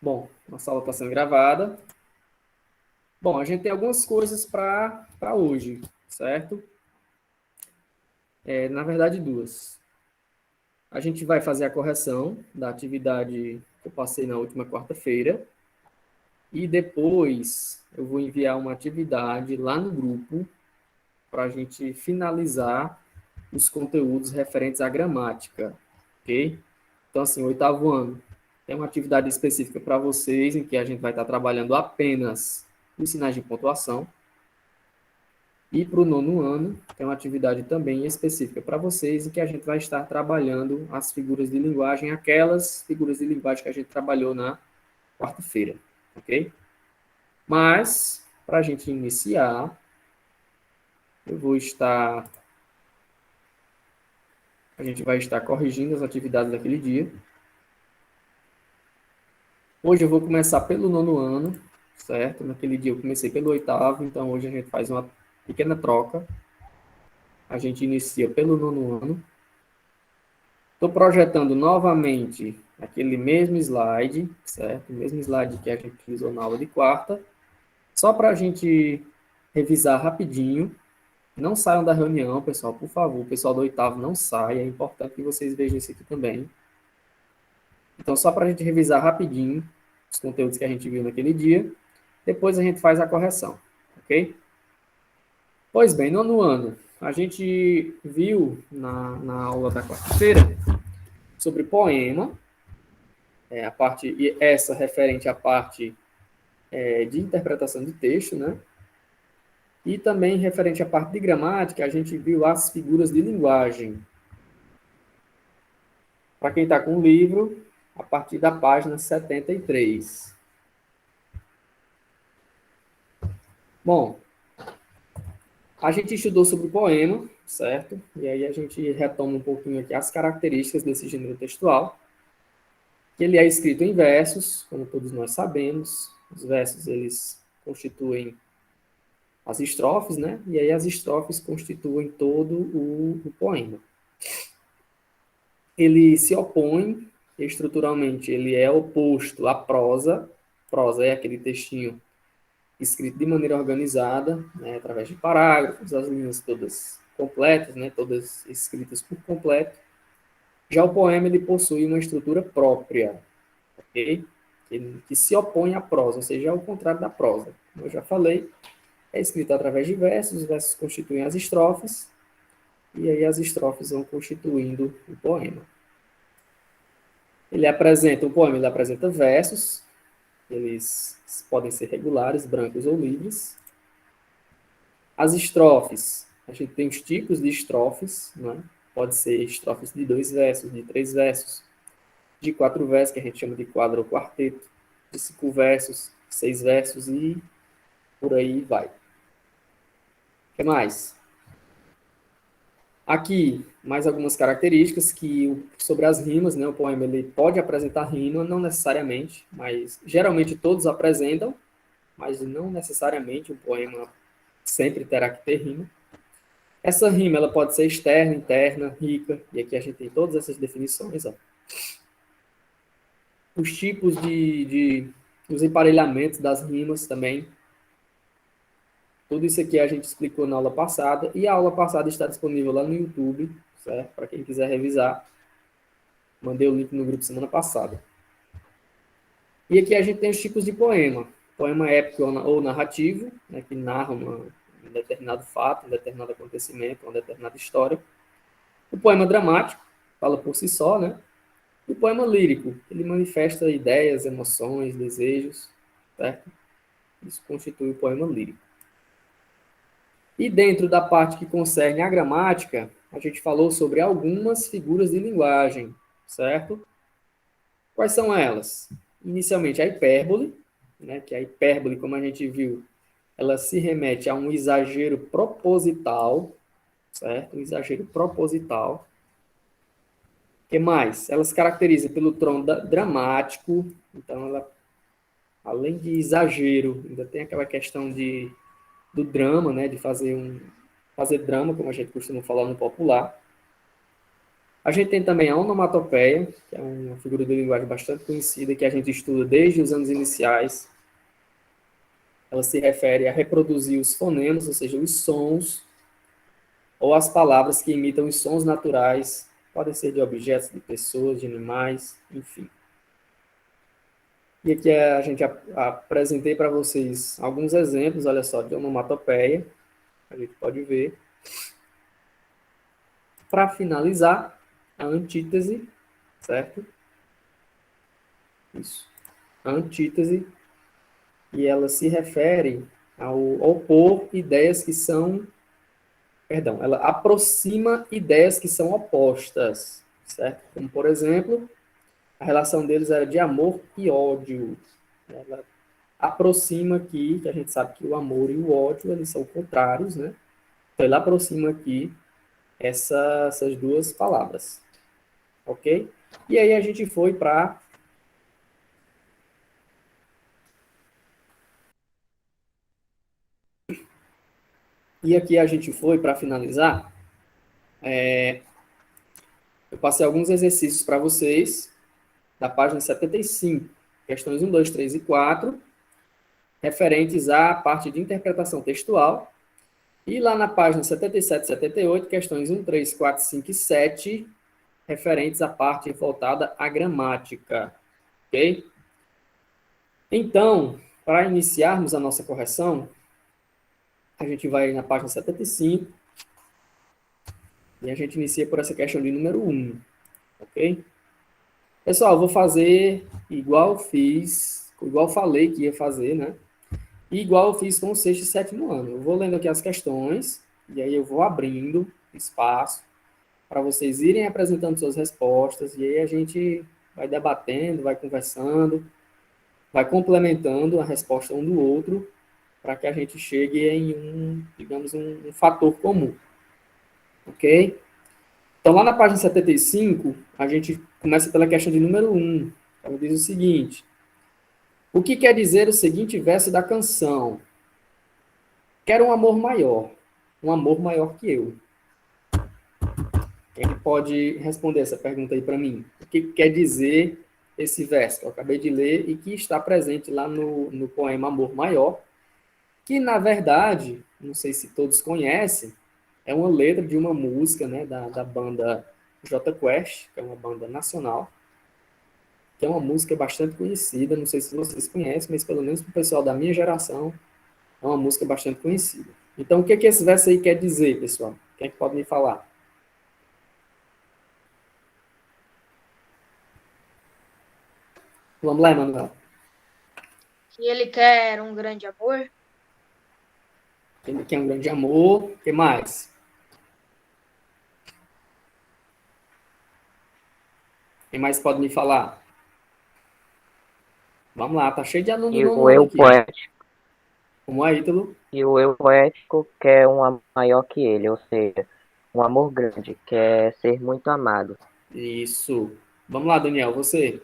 Bom, nossa aula está sendo gravada. Bom, a gente tem algumas coisas para hoje, certo? Na verdade, duas. A gente vai fazer a correção da atividade que eu passei na última quarta-feira. E depois eu vou enviar uma atividade lá no grupo para a gente finalizar os conteúdos referentes à gramática, ok? Então, assim, oitavo ano, tem uma atividade específica para vocês, em que a gente vai estar trabalhando apenas os sinais de pontuação. E para o nono ano, tem uma atividade também específica para vocês, em que a gente vai estar trabalhando as figuras de linguagem, aquelas figuras de linguagem que a gente trabalhou na quarta-feira, ok? Mas, para a gente iniciar, a gente vai estar corrigindo as atividades daquele dia. Hoje eu vou começar pelo nono ano, certo? Naquele dia eu comecei pelo oitavo, então hoje a gente faz uma pequena troca. A gente inicia pelo nono ano. Estou projetando novamente aquele mesmo slide, certo? O mesmo slide que a gente utilizou na aula de quarta, só para a gente revisar rapidinho. Não saiam da reunião, pessoal, por favor. O pessoal do oitavo não saia, é importante que vocês vejam isso aqui também. Então, só para a gente revisar rapidinho os conteúdos que a gente viu naquele dia, depois a gente faz a correção, ok? Pois bem, nono ano, a gente viu na aula da quarta-feira sobre poema, a parte, e essa referente à parte de interpretação de texto, né? E também referente à parte de gramática, a gente viu as figuras de linguagem. Para quem está com o livro, a partir da página 73. Bom, a gente estudou sobre o poema, certo? E aí a gente retoma um pouquinho aqui as características desse gênero textual. Que ele é escrito em versos, como todos nós sabemos. Os versos, eles constituem as estrofes, né? E aí as estrofes constituem todo o poema. Ele se opõe, estruturalmente, ele é oposto à prosa. Prosa é aquele textinho escrito de maneira organizada, né, através de parágrafos, as linhas todas completas, né, todas escritas por completo. Já o poema ele possui uma estrutura própria, ok? Que se opõe à prosa, ou seja, é o contrário da prosa. Como eu já falei, é escrito através de versos, os versos constituem as estrofes, e aí as estrofes vão constituindo o poema. O poema ele apresenta versos, eles podem ser regulares, brancos ou livres. As estrofes, a gente tem os tipos de estrofes, né? Pode ser estrofes de 2 versos, de 3 versos, de 4 versos, que a gente chama de quadro ou quarteto, de 5 versos, 6 versos e por aí vai. O que mais? Aqui, mais algumas características sobre as rimas, né? O poema ele pode apresentar rima, não necessariamente, mas geralmente todos apresentam, mas não necessariamente o poema sempre terá que ter rima. Essa rima ela pode ser externa, interna, rica, e aqui a gente tem todas essas definições. Ó. Os tipos os emparelhamentos das rimas também. Tudo isso aqui a gente explicou na aula passada, e a aula passada está disponível lá no YouTube, certo? Para quem quiser revisar. Mandei o link no grupo semana passada. E aqui a gente tem os tipos de poema. Poema épico ou narrativo, né, que narra um determinado fato, um determinado acontecimento, uma determinada história. O poema dramático, fala por si só, né? E o poema lírico, ele manifesta ideias, emoções, desejos, certo? Isso constitui o poema lírico. E dentro da parte que concerne a gramática, a gente falou sobre algumas figuras de linguagem, certo? Quais são elas? Inicialmente, a hipérbole, né, que a hipérbole, como a gente viu, ela se remete a um exagero proposital, certo? Um exagero proposital. O que mais? Ela se caracteriza pelo tom dramático, então ela, além de exagero, ainda tem aquela questão do drama, né, de fazer drama, como a gente costuma falar no popular. A gente tem também a onomatopeia, que é uma figura de linguagem bastante conhecida, que a gente estuda desde os anos iniciais. Ela se refere a reproduzir os fonemas, ou seja, os sons, ou as palavras que imitam os sons naturais, podem ser de objetos, de pessoas, de animais, enfim. E aqui a gente apresentei para vocês alguns exemplos, olha só, de onomatopeia, a gente pode ver. Para finalizar, a antítese, certo? Isso. A antítese, e ela se refere ao opor ideias que são, perdão, ela aproxima ideias que são opostas, certo? Como, por exemplo, a relação deles era de amor e ódio. Ela aproxima aqui, que a gente sabe que o amor e o ódio, eles são contrários, né? Então, ele aproxima aqui essas duas palavras, ok? E aí a gente foi para... E aqui a gente foi, para finalizar, eu passei alguns exercícios para vocês, da página 75, questões 1, 2, 3 e 4, referentes à parte de interpretação textual. E lá na página 77 e 78, questões 1, 3, 4, 5 e 7, referentes à parte voltada à gramática. Ok? Então, para iniciarmos a nossa correção, a gente vai na página 75 e a gente inicia por essa questão de número 1. Ok? Pessoal, eu vou fazer igual fiz, igual falei que ia fazer, né? E igual eu fiz com o sexto e sétimo ano. Eu vou lendo aqui as questões, e aí eu vou abrindo espaço para vocês irem apresentando suas respostas, e aí a gente vai debatendo, vai conversando, vai complementando a resposta um do outro, para que a gente chegue em digamos, um fator comum. Ok? Então, lá na página 75, a gente começa pela questão de número 1. Ela diz o seguinte: o que quer dizer o seguinte verso da canção? Quero um amor maior que eu. Quem pode responder essa pergunta aí para mim? O que quer dizer esse verso que eu acabei de ler e que está presente lá no poema Amor Maior, que, na verdade, não sei se todos conhecem, é uma letra de uma música, né, da banda Jota Quest, que é uma banda nacional, que é uma música bastante conhecida, não sei se vocês conhecem, mas pelo menos para o pessoal da minha geração, é uma música bastante conhecida. Então, o que esse verso aí quer dizer, pessoal? Quem é que pode me falar? Vamos lá, Emanuel. Que ele quer um grande amor. Ele quer um grande amor. O que mais? Quem mais pode me falar? Vamos lá, tá cheio de aluno do E nono o ano eu aqui. poético, Como é, Ítalo? quer um amor maior que ele, ou seja, um amor grande, quer ser muito amado. Isso. Vamos lá, Daniel, você.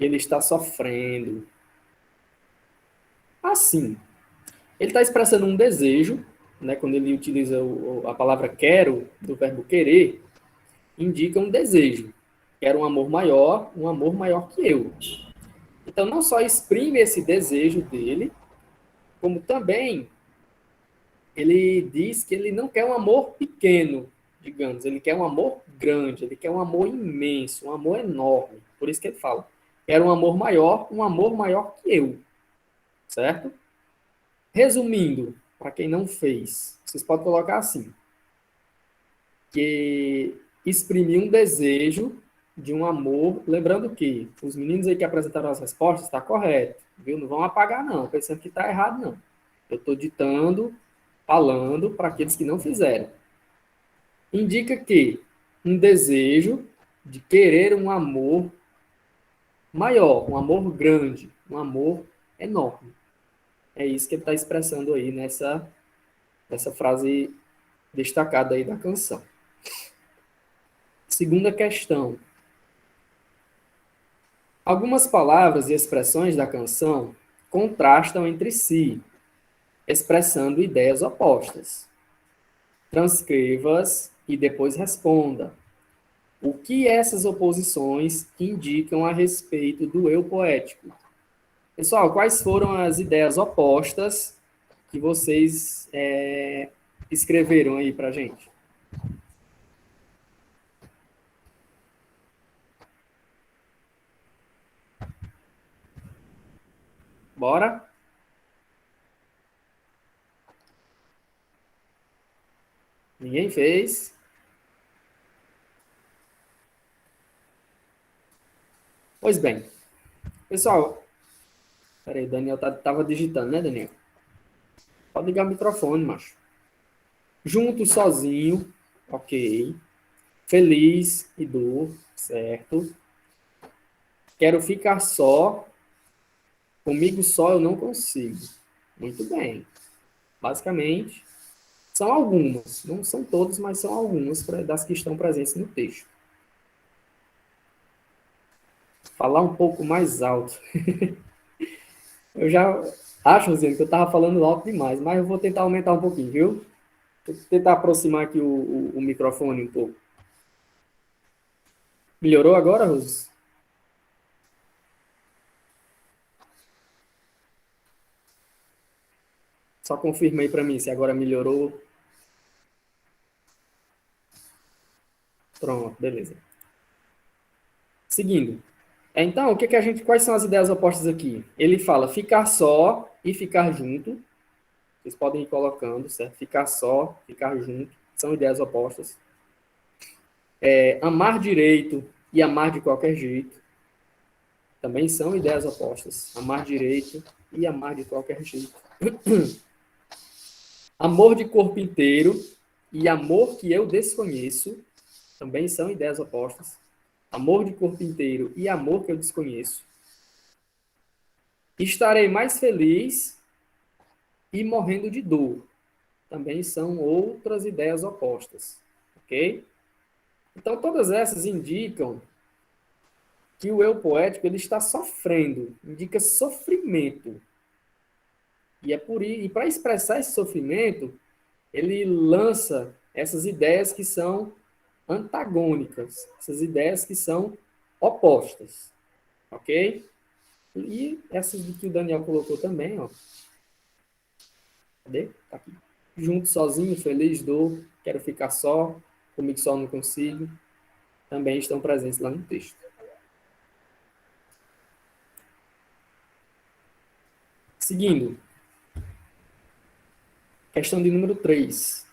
Ele está sofrendo. Assim, ele está expressando um desejo, né? Quando ele utiliza a palavra quero, do verbo querer, indica um desejo. Quero um amor maior que eu. Então, não só exprime esse desejo dele, como também ele diz que ele não quer um amor pequeno, digamos, ele quer um amor grande, ele quer um amor imenso, um amor enorme. Por isso que ele fala, quero um amor maior que eu, certo? Resumindo, para quem não fez, vocês podem colocar assim, que exprimir um desejo de um amor, lembrando que os meninos aí que apresentaram as respostas, está correto, viu? Não vão apagar não, pensando que está errado não. Eu estou ditando, falando para aqueles que não fizeram. Indica que um desejo de querer um amor maior, um amor grande, um amor enorme. É isso que ele está expressando aí nessa frase destacada aí da canção. Segunda questão. Algumas palavras e expressões da canção contrastam entre si, expressando ideias opostas. Transcreva-as e depois responda. O que essas oposições indicam a respeito do eu poético? Pessoal, quais foram as ideias opostas que vocês escreveram aí pra gente? Bora? Ninguém fez? Pois bem. Pessoal, peraí, Daniel tava digitando, né, Daniel? Pode ligar o microfone, macho. Junto, sozinho, ok. Feliz e dor, certo. Quero ficar só. Comigo só eu não consigo. Muito bem. Basicamente, são algumas. Não são todas, mas são algumas das que estão presentes no texto. Falar um pouco mais alto. Eu já acho, Rosiane, que eu estava falando alto demais, mas eu vou tentar aumentar um pouquinho, viu? Vou tentar aproximar aqui o microfone um pouco. Melhorou agora, Rose? Só confirma aí para mim se agora melhorou. Pronto, beleza. Seguindo. Então, quais são as ideias opostas aqui? Ele fala ficar só e ficar junto. Vocês podem ir colocando, certo? Ficar só, ficar junto. São ideias opostas. Amar direito e amar de qualquer jeito. Também são ideias opostas. Amar direito e amar de qualquer jeito. Amor de corpo inteiro e amor que eu desconheço. Também são ideias opostas. Amor de corpo inteiro e amor que eu desconheço. Estarei mais feliz e morrendo de dor. Também são outras ideias opostas. Ok? Então, todas essas indicam que o eu poético ele está sofrendo, indica sofrimento. E para expressar esse sofrimento, ele lança essas ideias que são antagônicas, essas ideias que são opostas. Ok? E essas que o Daniel colocou também, ó. Cadê? Tá aqui. Junto, sozinho, feliz, dor, quero ficar só, comigo só não consigo, também estão presentes lá no texto. Seguindo. Questão de número 3.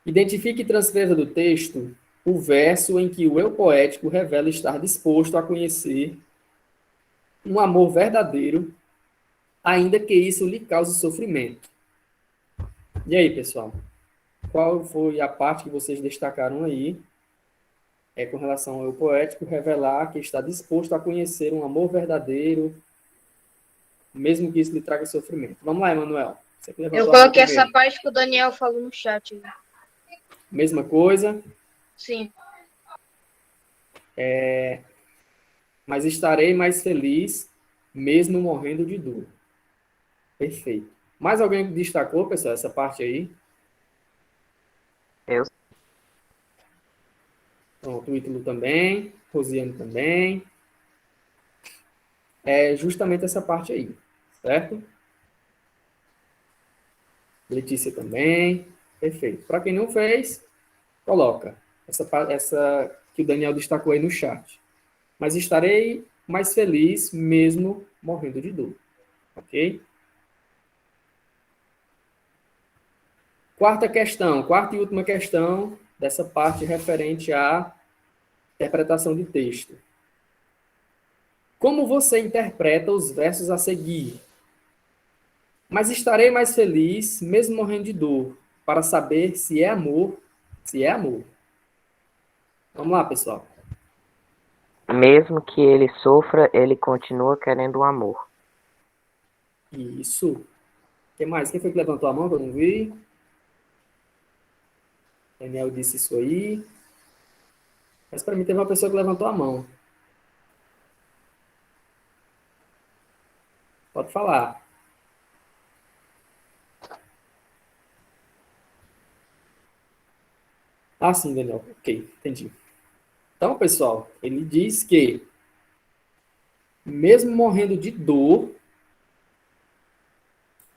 Identifique e transcreva do texto o verso em que o eu poético revela estar disposto a conhecer um amor verdadeiro, ainda que isso lhe cause sofrimento. E aí, pessoal? Qual foi a parte que vocês destacaram aí? Com relação ao eu poético, revelar que está disposto a conhecer um amor verdadeiro, mesmo que isso lhe traga sofrimento. Vamos lá, Emanuel. Você que levantou Eu a mão coloquei essa primeiro. parte que o Daniel falou no chat. Mesma coisa, Sim. mas estarei mais feliz, mesmo morrendo de dor. Perfeito. Mais alguém destacou, pessoal, essa parte aí? Eu Pronto, o Ítalo também, Rosiane também. É justamente essa parte aí, certo? Letícia também. Perfeito. Para quem não fez, coloca essa que o Daniel destacou aí no chat. Mas estarei mais feliz mesmo morrendo de dor. Ok? Quarta e última questão dessa parte referente à interpretação de texto. Como você interpreta os versos a seguir? Mas estarei mais feliz, mesmo morrendo de dor, para saber se é amor, se é amor. Vamos lá, pessoal. mesmo que ele sofra, ele continua querendo o amor. Isso. O que mais? Quem foi que levantou a mão que eu não vi? Daniel disse isso aí. Mas para mim teve uma pessoa que levantou a mão. Pode falar. Ah, sim, Daniel. Ok, entendi. Então, pessoal, ele diz que, mesmo morrendo de dor,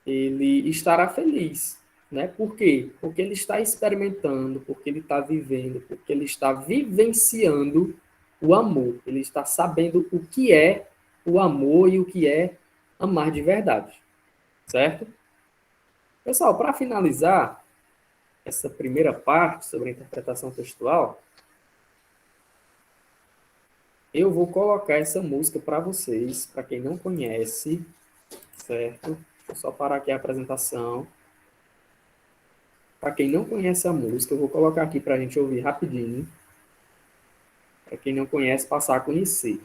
ele estará feliz, né? Por quê? Porque ele está experimentando, porque ele está vivendo, porque ele está vivenciando o amor. Ele está sabendo o que é o amor e o que é amar de verdade, certo? Pessoal, para finalizar essa primeira parte sobre a interpretação textual, eu vou colocar essa música para vocês, para quem não conhece, certo? Deixa eu só parar aqui a apresentação. Para quem não conhece a música, eu vou colocar aqui para a gente ouvir rapidinho. Para quem não conhece, passar a conhecer.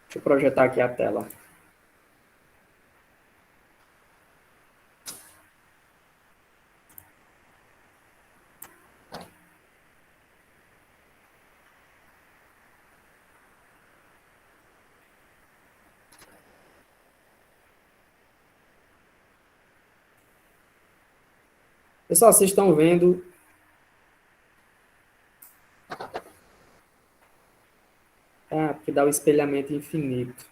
Deixa eu projetar aqui a tela. Pessoal, vocês estão vendo? Ah, porque dá o espelhamento infinito.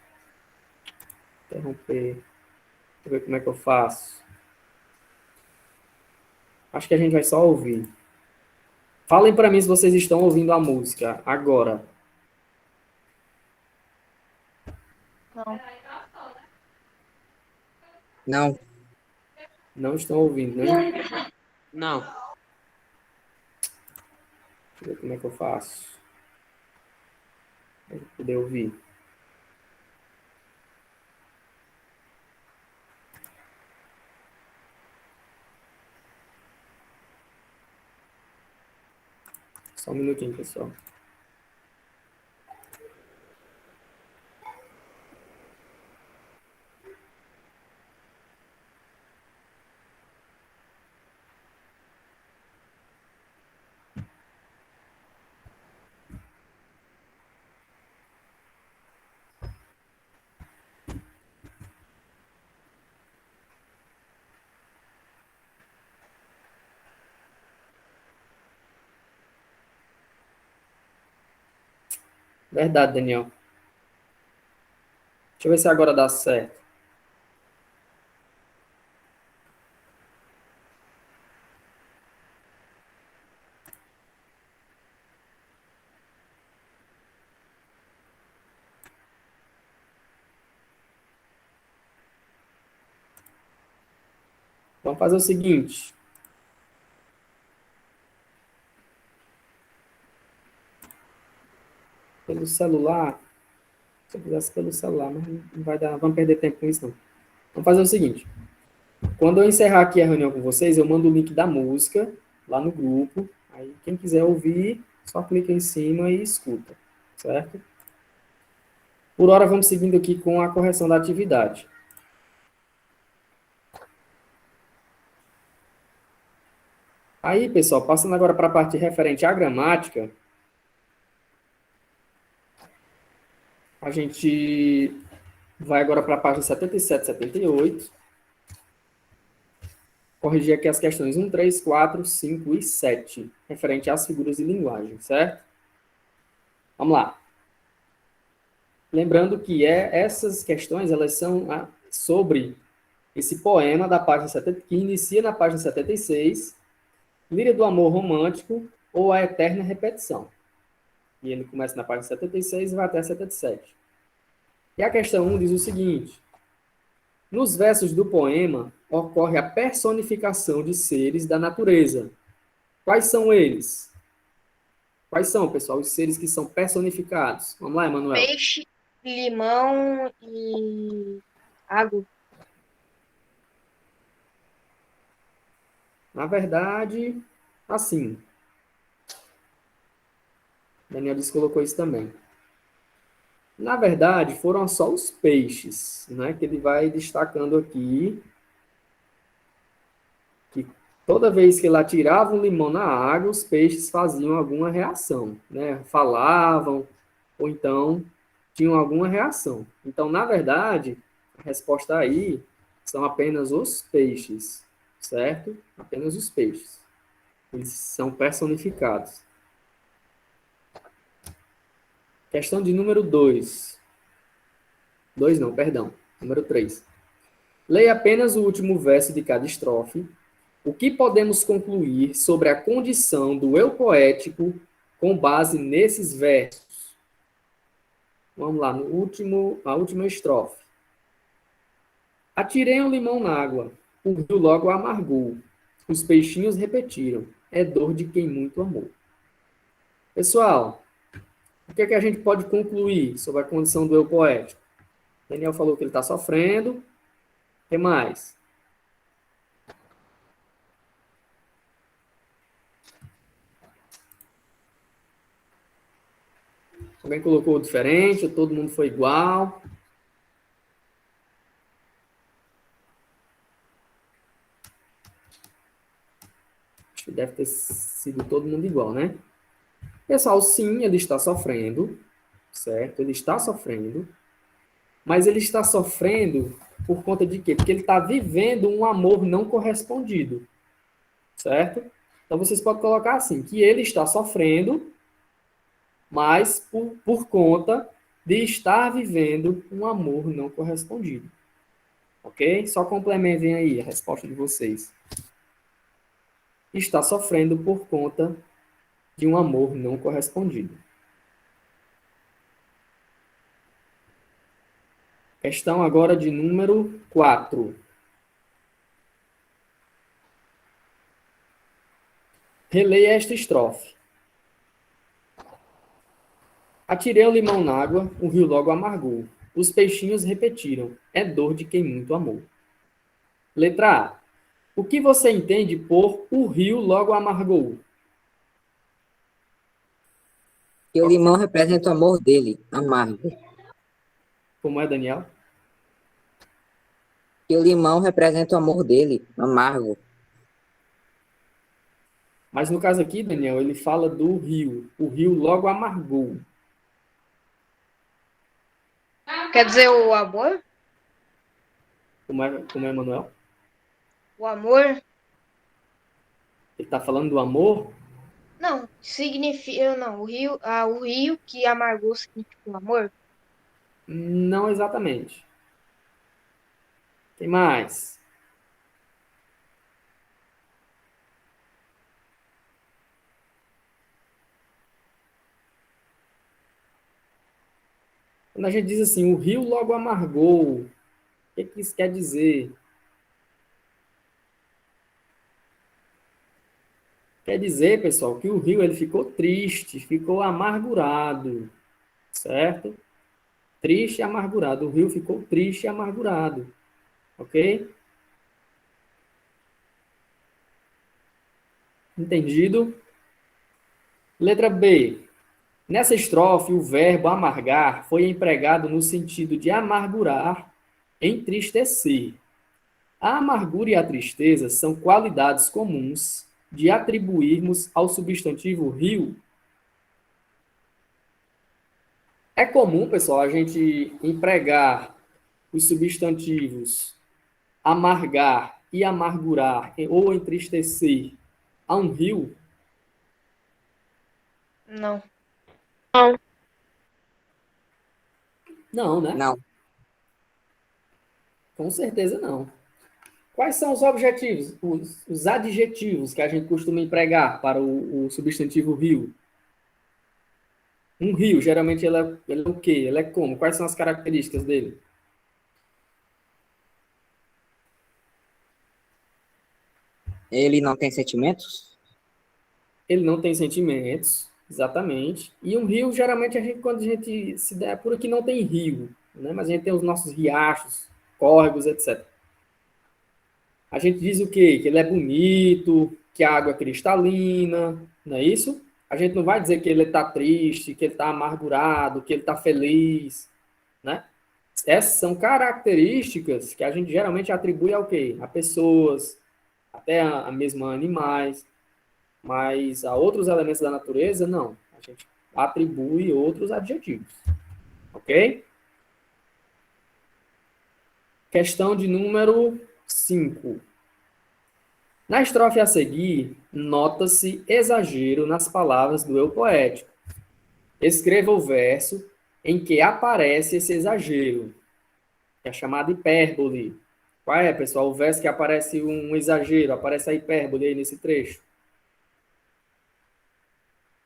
Interromper. Deixa eu ver como é que eu faço. Acho que a gente vai só ouvir. Falem para mim se vocês estão ouvindo a música agora. Não. Não. Não estão ouvindo, né? Não. Deixa eu ver como é que eu faço. Para poder ouvir. Só um minutinho, pessoal. Verdade, Daniel. Deixa eu ver se agora dá certo. Vamos fazer o seguinte. Pelo celular, se eu fizesse pelo celular, mas não vai dar, vamos perder tempo com isso não. Vamos fazer o seguinte. Quando eu encerrar aqui a reunião com vocês, eu mando o link da música lá no grupo. Aí quem quiser ouvir, só clica em cima e escuta, certo? Por hora vamos seguindo aqui com a correção da atividade. Aí, pessoal, passando agora para a parte referente à gramática, a gente vai agora para a página 77 e 78. Corrigir aqui as questões 1, 3, 4, 5 e 7, referente às figuras de linguagem, certo? Vamos lá. Lembrando que essas questões, elas são sobre esse poema da página 70, que inicia na página 76, Líria do Amor Romântico ou a Eterna Repetição. E ele começa na página 76 e vai até 77. E a questão 1 diz o seguinte: nos versos do poema ocorre a personificação de seres da natureza. Quais são eles? Quais são, pessoal, os seres que são personificados? Vamos lá, Emanuel. Peixe, limão e água. Na verdade, assim, Daniel disse que colocou isso também. Na verdade, foram só os peixes, né? Que ele vai destacando aqui. Que toda vez que ele atirava um limão na água, os peixes faziam alguma reação, né? Falavam, ou então tinham alguma reação. Então, na verdade, a resposta aí são apenas os peixes, certo? Apenas os peixes. Eles são personificados. Questão de número 2. 2 não, perdão. Número 3. Leia apenas o último verso de cada estrofe. O que podemos concluir sobre a condição do eu poético com base nesses versos? Vamos lá, a última estrofe. Atirei um limão na água, o rio logo amargou. Os peixinhos repetiram, é dor de quem muito amou. Pessoal, o que é que a gente pode concluir sobre a condição do eu poético? Daniel falou que ele está sofrendo. O que mais? Alguém colocou diferente, ou todo mundo foi igual? Acho que deve ter sido todo mundo igual, né? Pessoal, sim, ele está sofrendo, certo? Ele está sofrendo, mas ele está sofrendo por conta de quê? Porque ele está vivendo um amor não correspondido, certo? Então, vocês podem colocar assim, que ele está sofrendo, mas por conta de estar vivendo um amor não correspondido. Ok? Só complementem aí a resposta de vocês. Está sofrendo por conta de um amor não correspondido. Questão agora de número 4. Releia esta estrofe. Atirei o limão na água, o rio logo amargou. Os peixinhos repetiram, é dor de quem muito amou. Letra A. O que você entende por o rio logo amargou? E o limão representa o amor dele, amargo. Como é, Daniel? E o limão representa o amor dele, amargo. Mas no caso aqui, Daniel, ele fala do rio. O rio logo amargou. Quer dizer, o amor? Como é, Manuel? O amor? Ele está falando do amor? Não, significa. Não, o rio que amargou significa o amor? Não exatamente. Tem mais. Quando a gente diz assim, o rio logo amargou, o que isso quer dizer? Quer dizer, pessoal, que o rio ele ficou triste, ficou amargurado, certo? Triste e amargurado. O rio ficou triste e amargurado, ok? Entendido? Letra B. Nessa estrofe, o verbo amargar foi empregado no sentido de amargurar, entristecer. A amargura e a tristeza são qualidades comuns de atribuirmos ao substantivo rio. É comum, pessoal, a gente empregar os substantivos amargar e amargurar ou entristecer a um rio? Não. Não, né? Não. Com certeza não. Quais são os objetivos, os adjetivos que a gente costuma empregar para o substantivo rio? Um rio, geralmente, ele é o quê? Ele é como? Quais são as características dele? Ele não tem sentimentos? Ele não tem sentimentos, exatamente. E um rio, geralmente, quando a gente se der, por aqui não tem rio, né? Mas a gente tem os nossos riachos, córregos, etc. A gente diz o quê? Que ele é bonito, que a água é cristalina, não é isso? A gente não vai dizer que ele está triste, que ele está amargurado, que ele está feliz, né? Essas são características que a gente geralmente atribui ao quê? A pessoas, até a mesma animais, mas a outros elementos da natureza, não. A gente atribui outros adjetivos. Ok? Questão de número 5. Na estrofe a seguir, nota-se exagero nas palavras do eu poético. Escreva o verso em que aparece esse exagero, que é chamado hipérbole. Qual é, pessoal? O verso que aparece um exagero, aparece a hipérbole aí nesse trecho.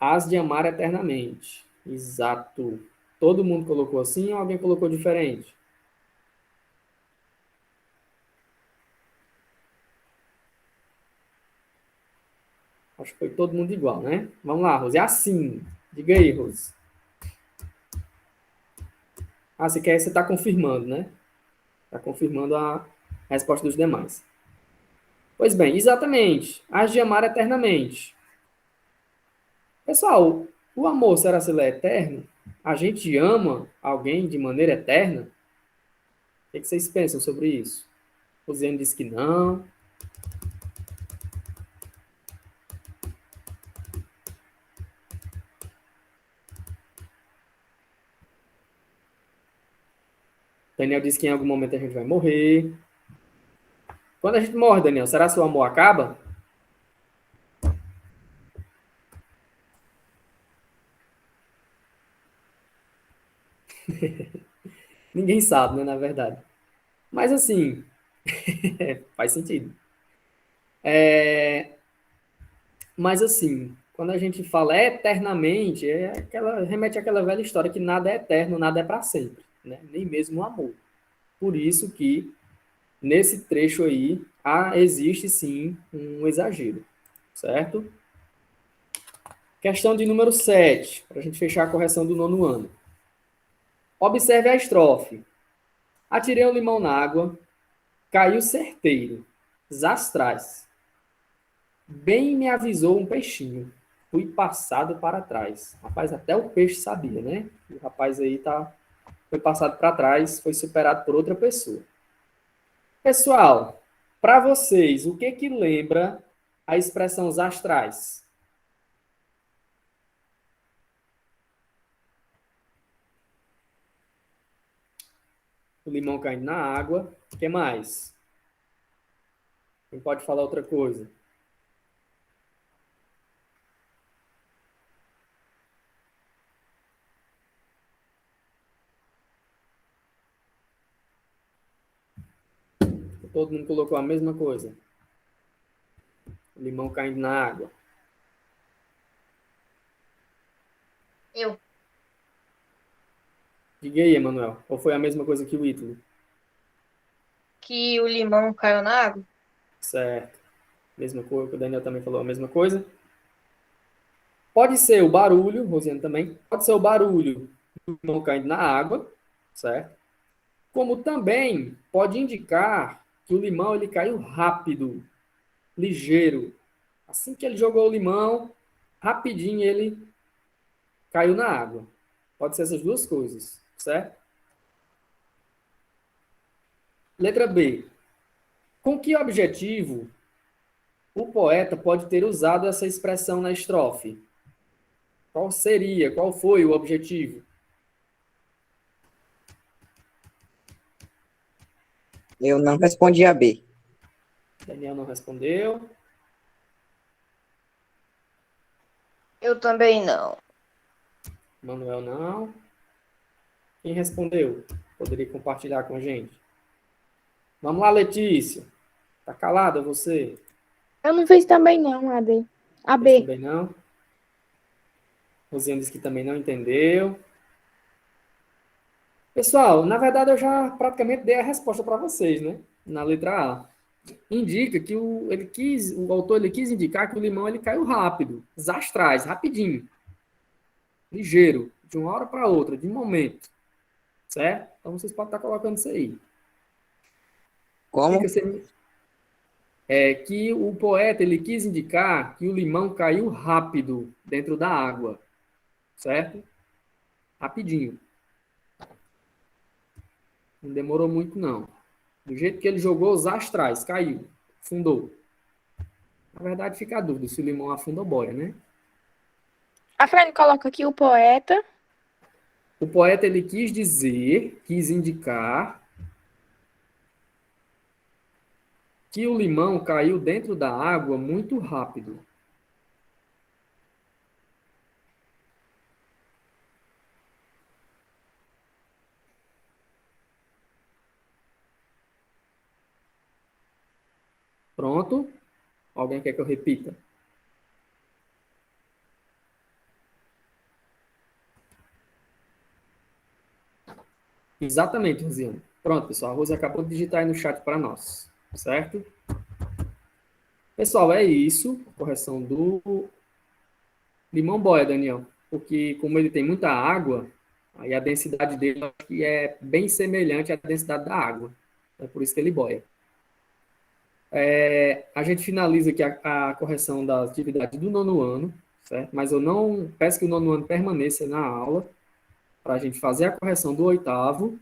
Hás de amar eternamente. Exato. Todo mundo colocou assim ou alguém colocou diferente? Acho que foi todo mundo igual, né? Vamos lá, Rose. É assim. Diga aí, Rose. Ah, você está confirmando, né? Está confirmando a resposta dos demais. Pois bem, exatamente. Hás de amar eternamente. Pessoal, o amor, será se ele é eterno? A gente ama alguém de maneira eterna? O que vocês pensam sobre isso? Rosiane disse que não. Daniel disse que em algum momento a gente vai morrer. Quando a gente morre, Daniel, será que o amor acaba? Ninguém sabe, né, na verdade. Mas assim, faz sentido. Mas assim, quando a gente fala eternamente, remete àquela velha história que nada é eterno, nada é para sempre, né? Nem mesmo o amor. Por isso que nesse trecho aí existe sim um exagero, certo? Questão de número 7, para a gente fechar a correção do 9º ano. Observe a estrofe. Atirei um limão na água, caiu certeiro, zastraz. Bem me avisou um peixinho, fui passado para trás. Rapaz, até o peixe sabia, né? O rapaz aí foi passado para trás, foi superado por outra pessoa. Pessoal, para vocês, o que lembra a expressão zastrais? O limão caindo na água. O que mais? Quem pode falar outra coisa? Todo mundo colocou a mesma coisa. O limão caindo na água. Eu. Diga aí, Emanuel. Ou foi a mesma coisa que o Ítalo? Que o limão caiu na água? Certo. Mesma coisa, o Daniel também falou a mesma coisa. Pode ser o barulho, Rosiane também, pode ser o barulho do limão caindo na água, certo? Como também pode indicar que o limão ele caiu rápido, ligeiro. Assim que ele jogou o limão, rapidinho ele caiu na água. Pode ser essas duas coisas, certo? Letra B. Com que objetivo o poeta pode ter usado essa expressão na estrofe? Qual foi o objetivo? Eu não respondi a B. Daniel não respondeu. Eu também não. Manuel não. Quem respondeu? Poderia compartilhar com a gente? Vamos lá, Letícia. Tá calada você? Eu não fiz também não, AD. A Fez B. também não? Rosiane disse que também não entendeu. Pessoal, na verdade eu já praticamente dei a resposta para vocês, né? Na letra A. Indica que o autor ele quis indicar que o limão ele caiu rápido, zastrais, rapidinho, ligeiro, de uma hora para outra, de um momento, certo? Então vocês podem estar colocando isso aí. Como? Fica sem... é que o poeta ele quis indicar que o limão caiu rápido dentro da água, certo? Rapidinho. Não demorou muito, não. Do jeito que ele jogou os astrais, caiu, afundou. Na verdade, fica a dúvida se o limão afunda ou boia, né? A Fran coloca aqui o poeta. O poeta ele quis indicar que o limão caiu dentro da água muito rápido. Pronto? Alguém quer que eu repita? Exatamente, Rosiane. Pronto, pessoal. A Rose acabou de digitar aí no chat para nós. Certo? Pessoal, é isso. Correção do limão boia, Daniel. Porque como ele tem muita água, aí a densidade dele acho que é bem semelhante à densidade da água. É por isso que ele boia. A gente finaliza aqui a correção das atividades do 9º ano, certo? Mas eu não peço que o 9º ano permaneça na aula para a gente fazer a correção do 8º.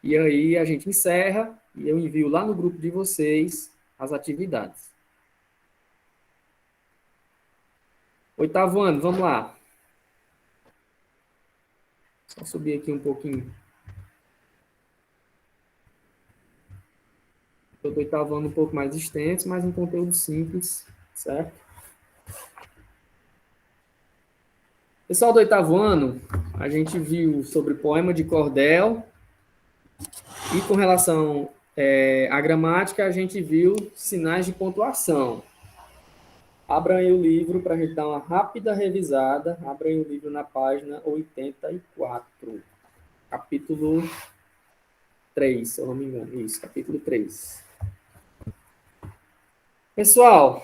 E aí a gente encerra e eu envio lá no grupo de vocês as atividades. 8º ano, vamos lá. Só subir aqui um pouquinho. O 8º ano um pouco mais extenso, mas um conteúdo simples, certo? Pessoal do 8º ano, a gente viu sobre poema de cordel e com relação à gramática, a gente viu sinais de pontuação. Abram aí o livro para a gente dar uma rápida revisada. Abram aí o livro na página 84, capítulo 3, se eu não me engano. Isso, capítulo 3. Pessoal,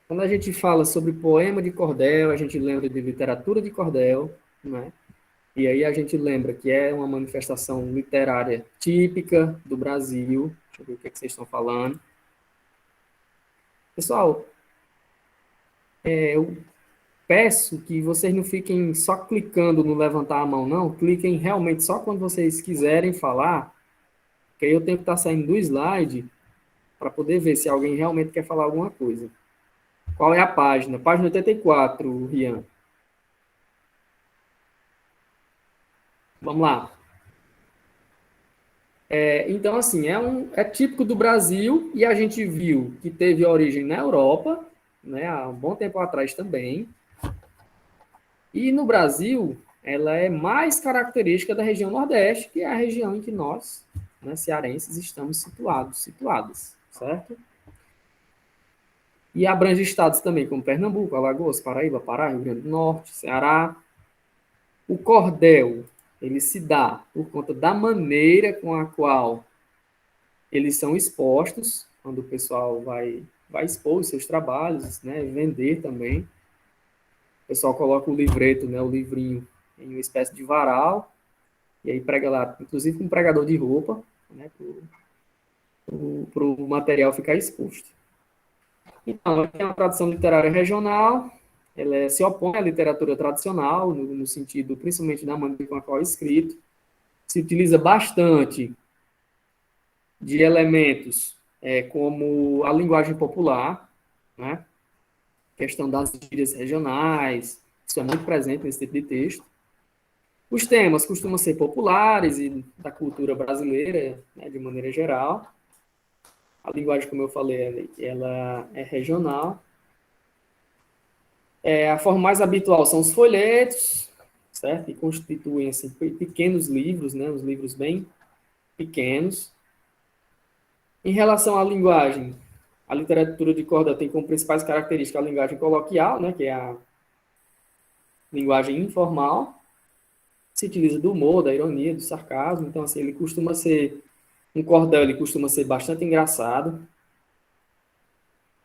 quando a gente fala sobre poema de cordel, a gente lembra de literatura de cordel, né? E aí a gente lembra que é uma manifestação literária típica do Brasil. Deixa eu ver o que vocês estão falando. Pessoal, eu peço que vocês não fiquem só clicando no levantar a mão, não. Cliquem realmente só quando vocês quiserem falar, que aí eu tenho que estar saindo do slide para poder ver se alguém realmente quer falar alguma coisa. Qual é a página? Página 84, Rian. Vamos lá. Então, assim, é típico do Brasil e a gente viu que teve origem na Europa, né, há um bom tempo atrás também. E no Brasil, ela é mais característica da região Nordeste, que é a região em que nós, né, cearenses, estamos situadas, certo? E abrange estados também, como Pernambuco, Alagoas, Paraíba, Pará, Rio Grande do Norte, Ceará. O cordel, ele se dá por conta da maneira com a qual eles são expostos, quando o pessoal vai expor os seus trabalhos, né, vender também. O pessoal coloca o livreto, né, o livrinho, em uma espécie de varal, e aí prega lá, inclusive com um pregador de roupa, né, para o material ficar exposto. Então, tem uma tradição literária regional, ela se opõe à literatura tradicional, no sentido, principalmente da maneira com a qual é escrito. Se utiliza bastante de elementos como a linguagem popular, né? Questão das gírias regionais, isso é muito presente nesse tipo de texto. Os temas costumam ser populares e da cultura brasileira, né, de maneira geral. A linguagem, como eu falei, ela é regional. A forma mais habitual são os folhetos, certo? E constituem assim, pequenos livros, né? Os livros bem pequenos. Em relação à linguagem, a literatura de corda tem como principais características a linguagem coloquial, né? Que é a linguagem informal. Se utiliza do humor, da ironia, do sarcasmo. Então, assim, ele costuma ser... Um cordel, ele costuma ser bastante engraçado.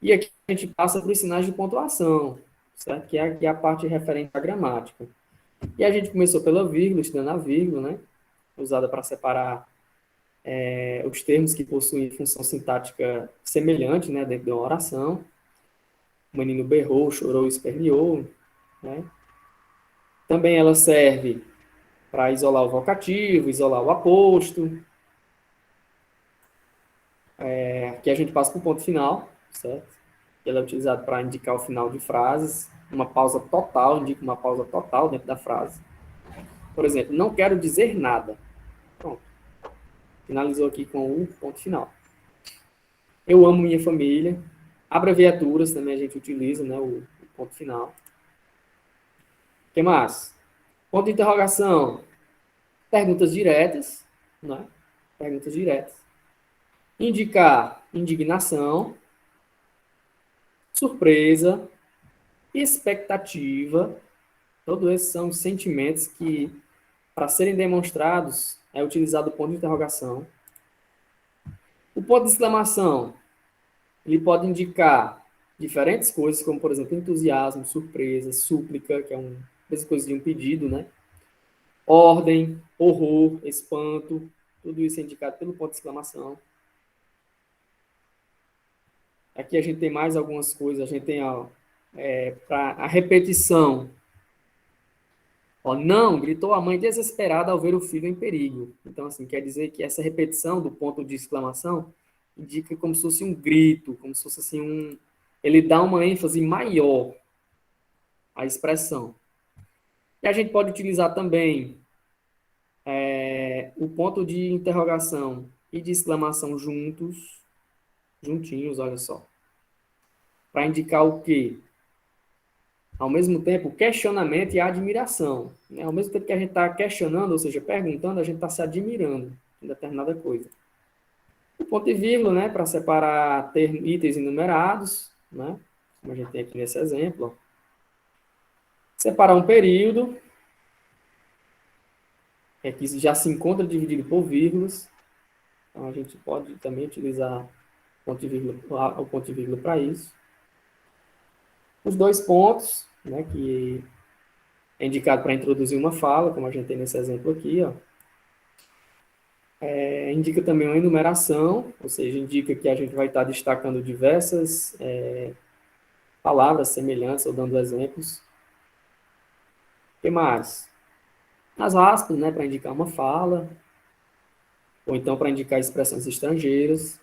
E aqui a gente passa para os sinais de pontuação, certo? Que é a parte referente à gramática. E a gente começou pela vírgula, estudando a vírgula, né? Usada para separar os termos que possuem função sintática semelhante, né, dentro de uma oração. O menino berrou, chorou, esperneou, né? Também ela serve para isolar o vocativo, isolar o aposto. Aqui a gente passa para o ponto final, certo? Ele é utilizado para indicar o final de frases. Uma pausa total, indica uma pausa total dentro da frase. Por exemplo, não quero dizer nada. Pronto. Finalizou aqui com o ponto final. Eu amo minha família. Abreviaturas também a gente utiliza, né? O ponto final. O que mais? Ponto de interrogação. Perguntas diretas, né? Perguntas diretas. Indicar indignação, surpresa, expectativa. Todos esses são sentimentos que, para serem demonstrados, é utilizado o ponto de interrogação. O ponto de exclamação, ele pode indicar diferentes coisas, como, por exemplo, entusiasmo, surpresa, súplica, que é mesma coisa de um pedido, né? Ordem, horror, espanto, tudo isso é indicado pelo ponto de exclamação. Aqui a gente tem mais algumas coisas, a gente tem para a repetição. Ó, não, gritou a mãe desesperada ao ver o filho em perigo. Então, assim, quer dizer que essa repetição do ponto de exclamação indica como se fosse um grito, como se fosse assim ele dá uma ênfase maior à expressão. E a gente pode utilizar também o ponto de interrogação e de exclamação juntinhos, olha só. Para indicar o quê? Ao mesmo tempo, questionamento e admiração. Né? Ao mesmo tempo que a gente está questionando, ou seja, perguntando, a gente está se admirando em determinada coisa. O ponto e vírgula, né, para separar itens enumerados, né, como a gente tem aqui nesse exemplo. Ó. Separar um período, que já se encontra dividido por vírgulas. Então, a gente pode também utilizar o ponto e vírgula para isso. Os dois pontos, né, que é indicado para introduzir uma fala, como a gente tem nesse exemplo aqui, ó. Indica também uma enumeração, ou seja, indica que a gente vai estar destacando diversas palavras semelhantes ou dando exemplos. O que mais? As aspas, né, para indicar uma fala, ou então para indicar expressões estrangeiras.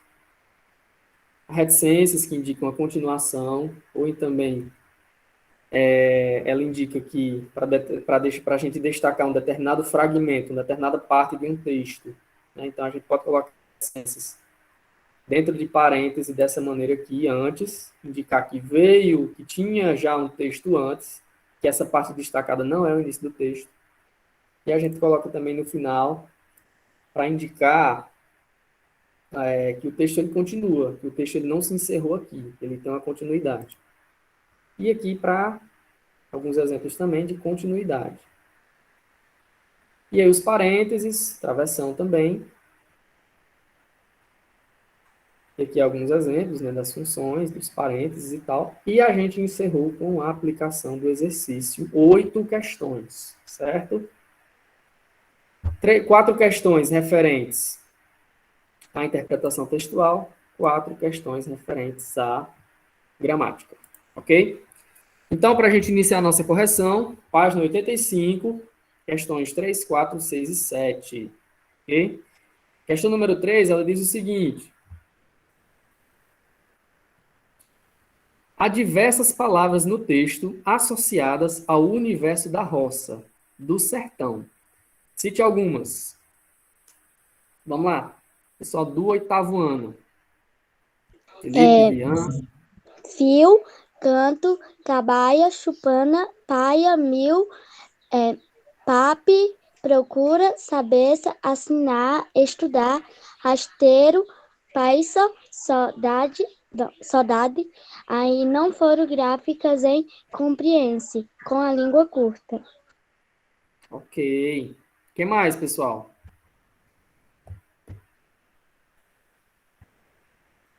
Reticências, que indicam a continuação, ou também ela indica que, para a gente destacar um determinado fragmento, uma determinada parte de um texto, né? Então, a gente pode colocar reticências dentro de parênteses dessa maneira aqui, antes, indicar que que tinha já um texto antes, que essa parte destacada não é o início do texto. E a gente coloca também no final, para indicar que o texto ele continua, que o texto ele não se encerrou aqui, ele tem uma continuidade. E aqui para alguns exemplos também de continuidade. E aí os parênteses, travessão também. E aqui alguns exemplos, né, das funções, dos parênteses e tal. E a gente encerrou com a aplicação do exercício 8 questões, certo? 4 questões referentes à interpretação textual, 4 questões referentes à gramática, ok? Então, para a gente iniciar a nossa correção, página 85, questões 3, 4, 6 e 7. Ok? Questão número 3, ela diz o seguinte. Há diversas palavras no texto associadas ao universo da roça, do sertão. Cite algumas. Vamos lá. Pessoal do 8º ano. Felipe, Rian. Fio, canto, cabaia, chupana, paia, mil, pape, procura, sabeça, assinar, estudar, rasteiro, paisa, saudade, aí não foram gráficas em compreende com a língua curta. Ok. O que mais, pessoal?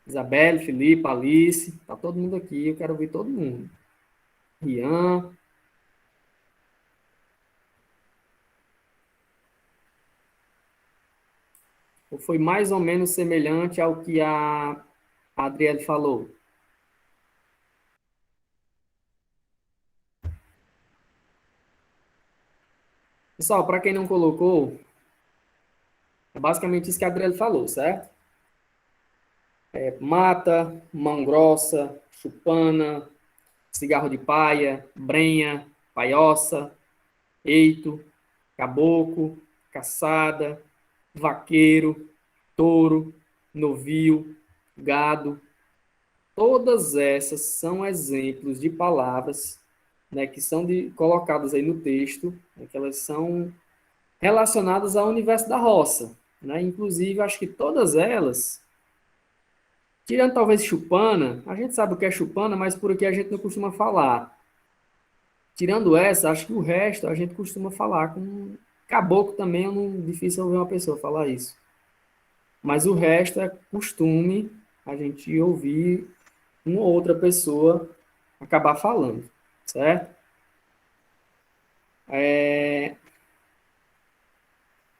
Isabelle, Felipe, Alice, tá todo mundo aqui, eu quero ouvir todo mundo. Rian. Ou foi mais ou menos semelhante ao que a Adriele falou? Pessoal, para quem não colocou, é basicamente isso que a Adriele falou, certo? Mata, mão grossa, chupana, cigarro de paia, brenha, paioça, eito, caboclo, caçada, vaqueiro, touro, novio, gado. Todas essas são exemplos de palavras, né, que são colocadas aí no texto, né, que elas são relacionadas ao universo da roça. Né? Inclusive, acho que todas elas, tirando talvez chupana, a gente sabe o que é chupana, mas por aqui a gente não costuma falar. Tirando essa, acho que o resto a gente costuma falar com caboclo também, é difícil ouvir uma pessoa falar isso. Mas o resto é costume a gente ouvir uma ou outra pessoa acabar falando, certo?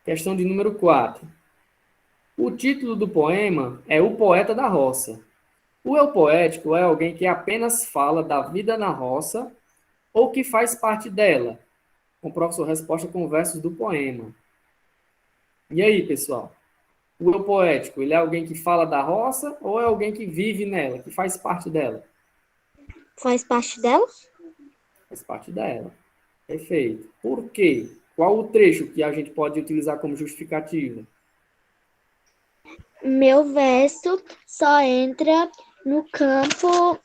Questão de número 4. O título do poema é O Poeta da Roça. O eu poético é alguém que apenas fala da vida na roça ou que faz parte dela. Comprove sua resposta com versos do poema. E aí, pessoal? O eu poético, ele é alguém que fala da roça ou é alguém que vive nela, que faz parte dela? Faz parte dela? Faz parte dela. Perfeito. Por quê? Qual o trecho que a gente pode utilizar como justificativa? Meu verso só entra no campo.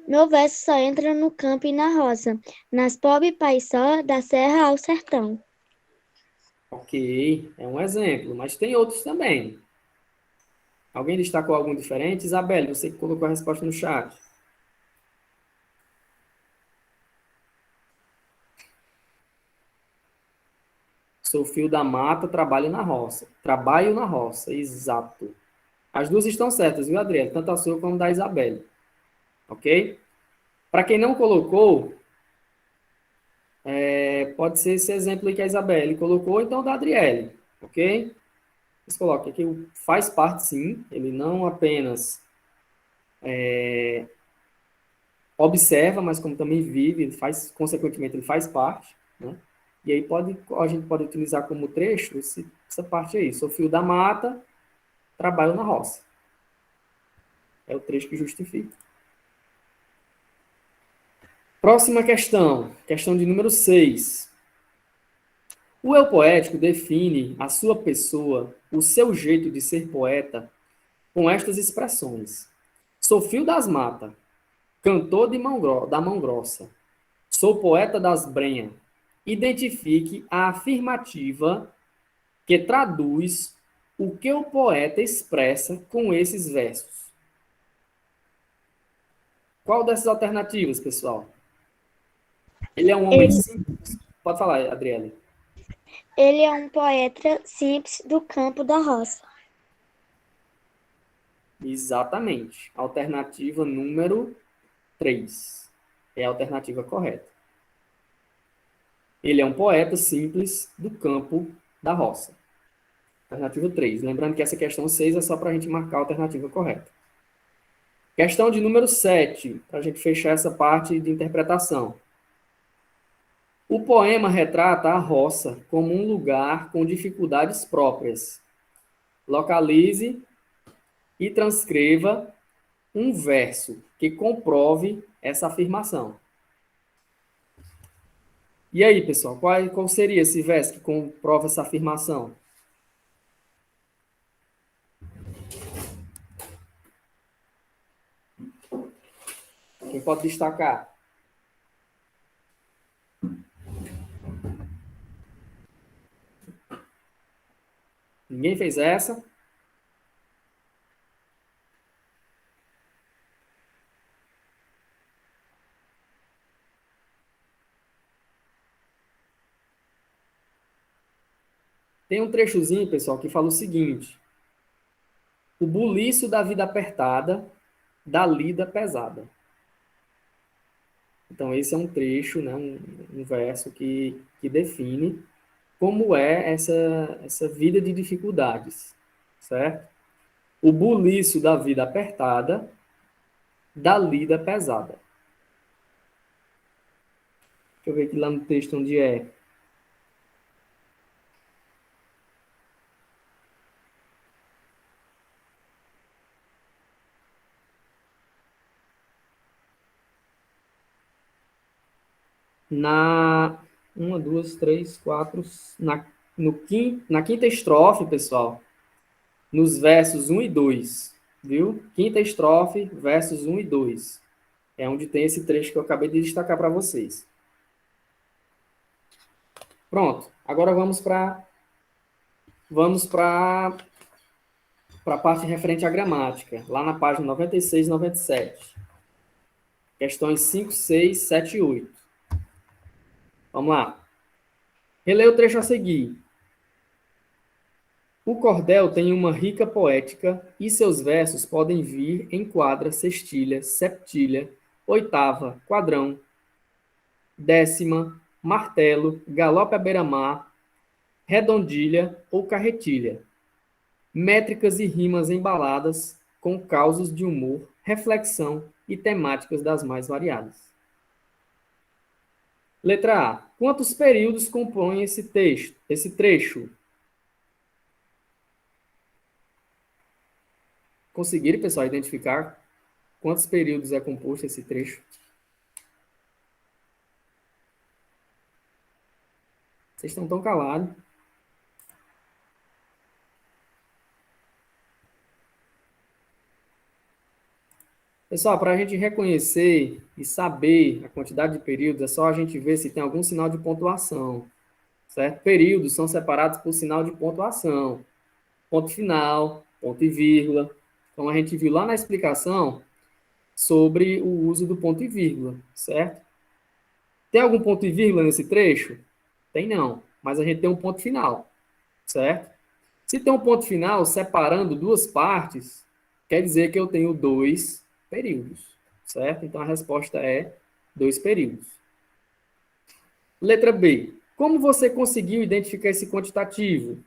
Meu verso só entra no campo e na roça, nas pobre paisó da serra ao sertão. Ok, é um exemplo, mas tem outros também. Alguém destacou algum diferente? Isabelle, você que colocou a resposta no chat. Sou filho da mata, trabalho na roça. Trabalho na roça, exato. As duas estão certas, viu, Adriana? Tanto a sua como a da Isabelle. Ok? Para quem não colocou, pode ser esse exemplo aí que a Isabelle colocou, então da Adriele. Ok? Vocês coloquem aqui, faz parte sim, ele não apenas observa, mas como também vive, ele faz, consequentemente, ele faz parte, né? E aí a gente pode utilizar como trecho essa parte aí. Sou filho da mata, trabalho na roça. É o trecho que justifica. Próxima questão, questão de número 6. O eu poético define a sua pessoa, o seu jeito de ser poeta, com estas expressões. Sou filho das matas, cantor da mão grossa. Sou poeta das brenhas. Identifique a afirmativa que traduz o que o poeta expressa com esses versos. Qual dessas alternativas, pessoal? Ele é um homem simples. Pode falar, Adriele. Ele é um poeta simples do campo da roça. Exatamente. Alternativa número 3. É a alternativa correta. Ele é um poeta simples do campo da roça. Alternativa 3. Lembrando que essa questão 6 é só para a gente marcar a alternativa correta. Questão de número 7, para a gente fechar essa parte de interpretação. O poema retrata a roça como um lugar com dificuldades próprias. Localize e transcreva um verso que comprove essa afirmação. E aí, pessoal, qual seria esse verso que comprova essa afirmação? Quem pode destacar? Ninguém fez essa? Tem um trechozinho, pessoal, que fala o seguinte: o buliço da vida apertada, da lida pesada. Então, esse é um trecho, né, um verso que define como é essa vida de dificuldades, certo? O buliço da vida apertada, da lida pesada. Deixa eu ver aqui lá no texto onde é. Na uma, duas, três, quatro, na quinta estrofe, pessoal, nos versos 1 e 2, viu? Quinta estrofe, versos 1 e 2. É onde tem esse trecho que eu acabei de destacar para vocês. Pronto. Agora vamos para a parte referente à gramática, lá na página 96 e 97. Questões 5, 6, 7 e 8. Vamos lá. Releia o trecho a seguir. O cordel tem uma rica poética e seus versos podem vir em quadra, sextilha, septilha, oitava, quadrão, décima, martelo, galope à beira-mar, redondilha ou carretilha. Métricas e rimas embaladas com causos de humor, reflexão e temáticas das mais variadas. Letra A. Quantos períodos compõem esse trecho? Conseguiram, pessoal, identificar quantos períodos é composto esse trecho? Vocês estão tão calados. Pessoal, para a gente reconhecer e saber a quantidade de períodos, é só a gente ver se tem algum sinal de pontuação, certo? Períodos são separados por sinal de pontuação. Ponto final, ponto e vírgula. Então, a gente viu lá na explicação sobre o uso do ponto e vírgula, certo? Tem algum ponto e vírgula nesse trecho? Tem não, mas a gente tem um ponto final, certo? Se tem um ponto final separando duas partes, quer dizer que eu tenho 2 períodos, certo? Então, a resposta é 2 períodos. Letra B. Como você conseguiu identificar esse quantitativo?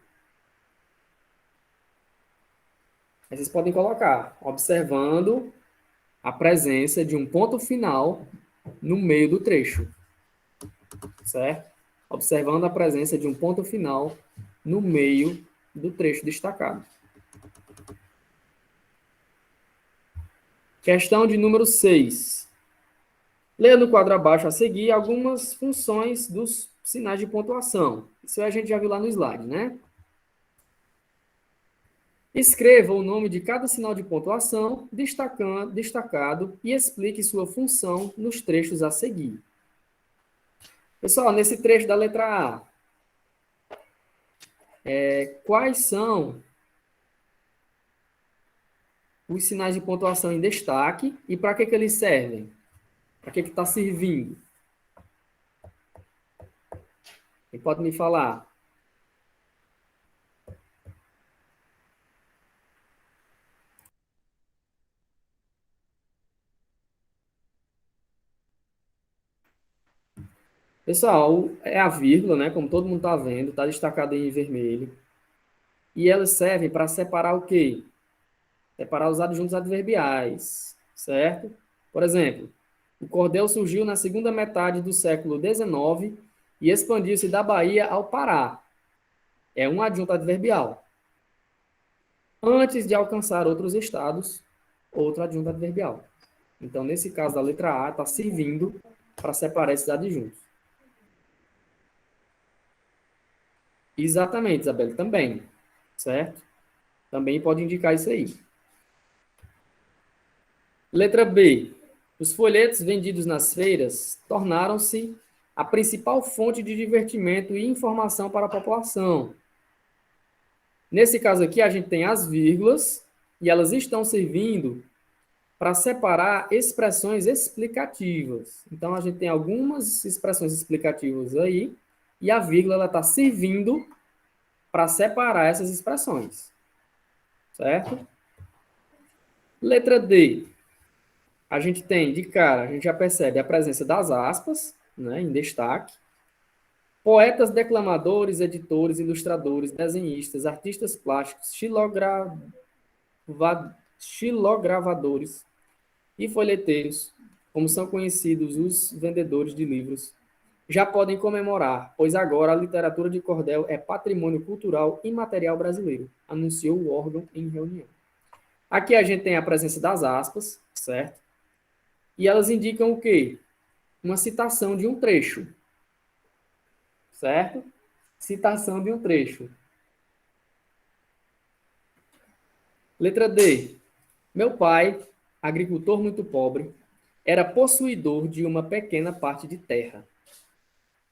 Vocês podem colocar, observando a presença de um ponto final no meio do trecho, certo? Observando a presença de um ponto final no meio do trecho destacado. Questão de número 6. Leia no quadro abaixo a seguir algumas funções dos sinais de pontuação. Isso a gente já viu lá no slide, né? Escreva o nome de cada sinal de pontuação destacado e explique sua função nos trechos a seguir. Pessoal, nesse trecho da letra A, quais são os sinais de pontuação em destaque e para que eles servem? Para que está servindo? Quem pode me falar? Pessoal, é a vírgula, né? Como todo mundo está vendo, está destacado em vermelho. E elas servem para separar o quê? Separar os adjuntos adverbiais, certo? Por exemplo, o cordel surgiu na segunda metade do século XIX e expandiu-se da Bahia ao Pará. É um adjunto adverbial. Antes de alcançar outros estados, outro adjunto adverbial. Então, nesse caso da letra A, está servindo para separar esses adjuntos. Exatamente, Isabel, também, certo? Também pode indicar isso aí. Letra B. Os folhetos vendidos nas feiras tornaram-se a principal fonte de divertimento e informação para a população. Nesse caso aqui, a gente tem as vírgulas e elas estão servindo para separar expressões explicativas. Então, a gente tem algumas expressões explicativas aí e a vírgula está servindo para separar essas expressões. Certo? Letra D. A gente tem, de cara, a gente já percebe a presença das aspas, né, em destaque. Poetas, declamadores, editores, ilustradores, desenhistas, artistas plásticos, xilogravadores e folheteiros, como são conhecidos os vendedores de livros, já podem comemorar, pois agora a literatura de cordel é patrimônio cultural imaterial brasileiro, anunciou o órgão em reunião. Aqui a gente tem a presença das aspas, certo? E elas indicam o quê? Uma citação de um trecho, certo? Citação de um trecho. Letra D. Meu pai, agricultor muito pobre, era possuidor de uma pequena parte de terra.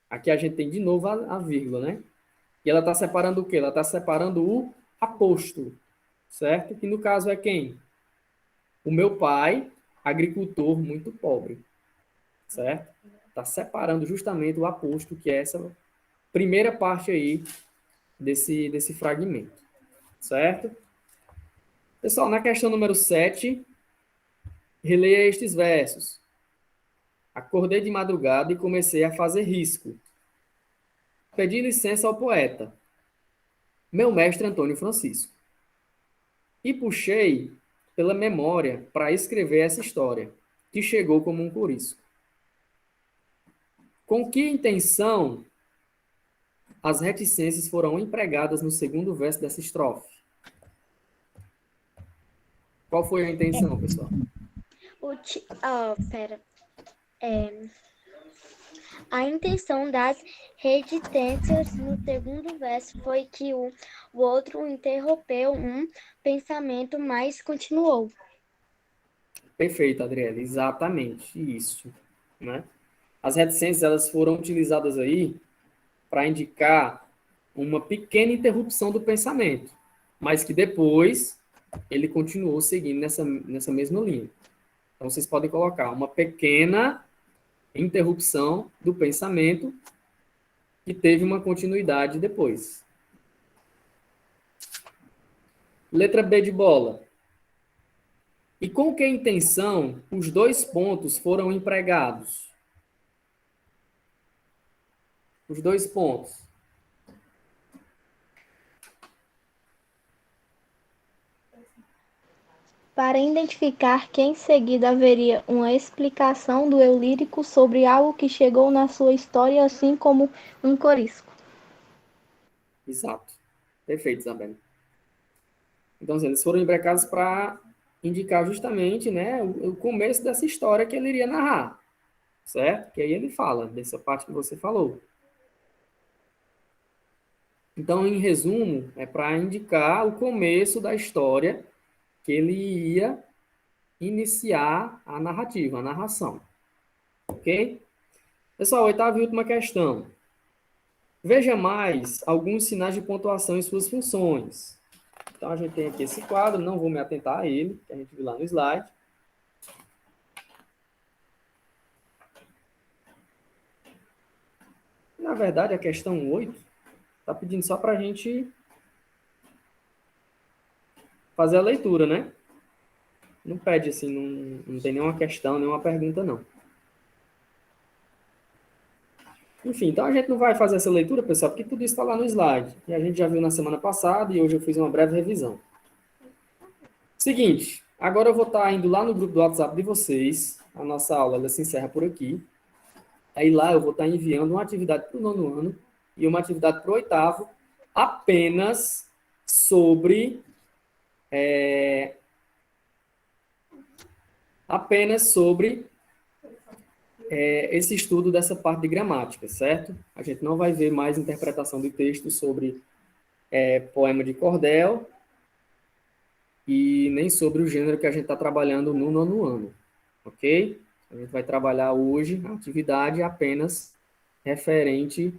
Aqui a gente tem de novo a vírgula, né? E ela está separando o quê? Ela está separando o aposto, certo? Que no caso é quem? O meu pai, agricultor muito pobre, certo? Está separando justamente o aposto, que é essa primeira parte aí desse fragmento, certo? Pessoal, na questão número 7, releia estes versos. Acordei de madrugada e comecei a fazer risco. Pedi licença ao poeta, meu mestre Antônio Francisco, e puxei pela memória para escrever essa história, que chegou como um corisco. Com que intenção as reticências foram empregadas no segundo verso dessa estrofe? Qual foi a intenção, pessoal? A intenção das reticências no segundo verso foi que o outro interrompeu um pensamento, mas continuou. Perfeito, Adriele, exatamente isso, né? As reticências, elas foram utilizadas aí para indicar uma pequena interrupção do pensamento, mas que depois ele continuou seguindo nessa mesma linha. Então, vocês podem colocar uma pequena interrupção do pensamento que teve uma continuidade depois. Letra B de bola. E com que intenção os dois pontos foram empregados? Os dois pontos. Para identificar que em seguida haveria uma explicação do eu lírico sobre algo que chegou na sua história, assim como um corisco. Exato. Perfeito, Isabela. Então, eles foram empregados para indicar justamente, né, o começo dessa história que ele iria narrar, certo? Que aí ele fala dessa parte que você falou. Então, em resumo, é para indicar o começo da história que ele ia iniciar a narrativa, a narração. Ok? Pessoal, oitava e última questão. Veja mais alguns sinais de pontuação em suas funções. Então, a gente tem aqui esse quadro, não vou me atentar a ele, que a gente viu lá no slide. Na verdade, a questão 8 está pedindo só para a gente fazer a leitura, né? Não pede assim, não tem nenhuma questão, nenhuma pergunta, não. Enfim, então a gente não vai fazer essa leitura, pessoal, porque tudo isso está lá no slide. E a gente já viu na semana passada e hoje eu fiz uma breve revisão. Seguinte, agora eu vou estar indo lá no grupo do WhatsApp de vocês. A nossa aula ela se encerra por aqui. Aí lá eu vou estar enviando uma atividade para o 9º ano e uma atividade para o 8º, apenas sobre esse estudo dessa parte de gramática, certo? A gente não vai ver mais interpretação de texto sobre poema de cordel e nem sobre o gênero que a gente está trabalhando no 9º ano, ok? A gente vai trabalhar hoje a atividade apenas referente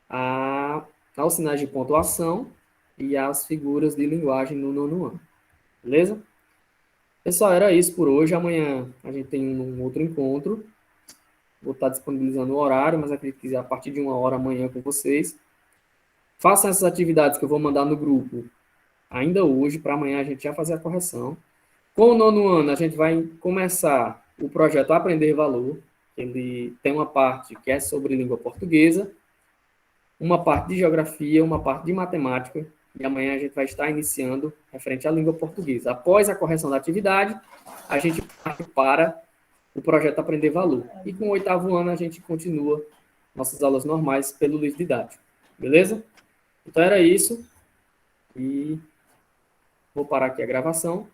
aos sinais de pontuação e às figuras de linguagem no 9º ano, beleza? Pessoal, era isso por hoje. Amanhã a gente tem um outro encontro. Vou estar disponibilizando o horário, mas acredito que a partir de 1 hora amanhã com vocês. Façam essas atividades que eu vou mandar no grupo ainda hoje, para amanhã a gente já fazer a correção. Com o 9º ano, a gente vai começar o projeto Aprender Valor. Ele tem uma parte que é sobre língua portuguesa. uma parte de geografia, uma parte de matemática, e amanhã a gente vai estar iniciando referente à língua portuguesa. Após a correção da atividade, a gente parte para o projeto Aprender Valor. E com o 8º ano, a gente continua nossas aulas normais pelo livro didático. Beleza? Então, era isso. E vou parar aqui a gravação.